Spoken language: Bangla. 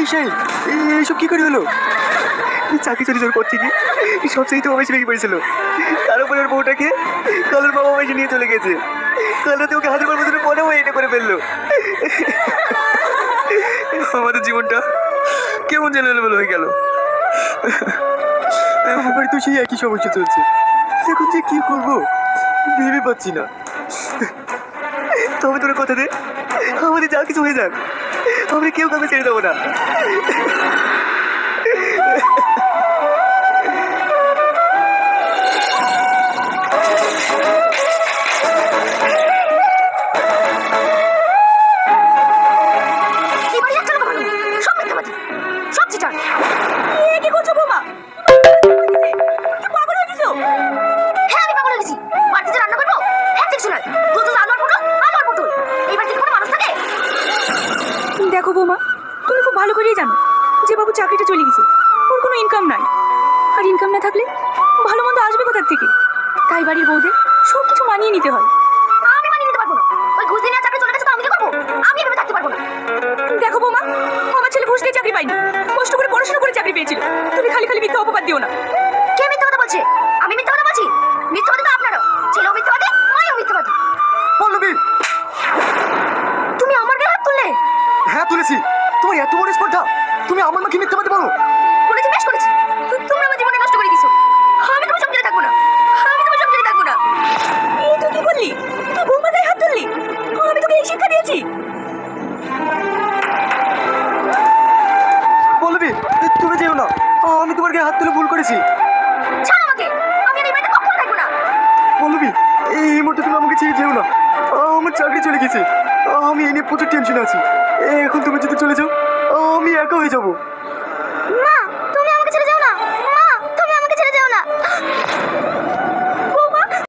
এই শাহিন, এইসব কি করে হলো? চাকরি চুরি জোর করছে কি সব সেই তো অবেশি ভেঙে পড়েছিল। তার উপরে ওর বউটাকে কালোর বাবা অবেশি নিয়ে চলে গেছে। কালোতে ওকে হাজার বার বছর পরেও এটা করে ফেললো। আমাদের জীবনটা কেমন যেন এলোমেলো হয়ে গেল। আমার তো সেই একই সমস্যা চলছে। এখন যে কি করবো ভেবে পাচ্ছি না। তবে তোর কথা দে, আমাদের যা কিছু হয়ে যাক, আমরা কেউ কাউকে ছেড়ে দেবো না। দেখো বৌমা, তুমি খুব ভালো করেই জানো যে বাবু চাকরিটা চলে গেছে, ওর কোনো ইনকাম নাই। আর ইনকাম না থাকলে ভালো মন্দ আসবে কোথার থেকে? তাই বাড়ির বউদের সব কিছু মানিয়ে নিতে হয়। আমি মানিয়ে নিতে পারবো না। ওই ঘুষ দিয়ে চাকরি চলে গেছে তো আমি কি করবো? আমি এভাবে থাকতে পারবো না। দেখো বৌমা, আমার ছেলে ঘুষ দিয়ে চাকরি পায়নি, কষ্ট করে পড়াশোনা করে চাকরি পেয়েছিল। তুমি খালি খালি মিথ্যা অপবাদ দিও না। কে মিথ্যা কথা বলছে? আমি মিথ্যা কথা বলছি? মিথ্যাবাদী তো আপনারও। ছেলেও মিথ্যাবাদী, মায়েও মিথ্যাবাদী। পল্লবী, তুমি আমার গায়ে হাত তুললে? হ্যাঁ তুলেছি। তোমার এত বড় স্পর্ধা, তুমি আমার মাকে মিথ্যাবাদী বলো? বলেছি, বেশ করেছি। তোমরা আমার জীবনে নষ্ট করে দিছো। আমি তোমার সংসারে থাকবো না। আমি তোমার সংসারে থাকবো না। এই তুই কি বললি? তুই বৌমা গায়ে হাত তুললি? আমি তোকে এই শিক্ষা দিয়েছি? পল্লবী, তুমি যেও না। আমি তোমার গায়ে হাত তুলে ভুল করেছি। ছাড়ো আমাকে। আমি আর এই বাড়িতে কখনো থাকবো না। পল্লবী, এই মুহূর্তে তুমি আমাকে ছেড়ে যেও না। আমার চাকরি চলে গেছে, আমি এ নিয়ে প্রচুর টেনশন আছি। এখন তুমি যদি চলে যাও আমি একা হয়ে যাবো।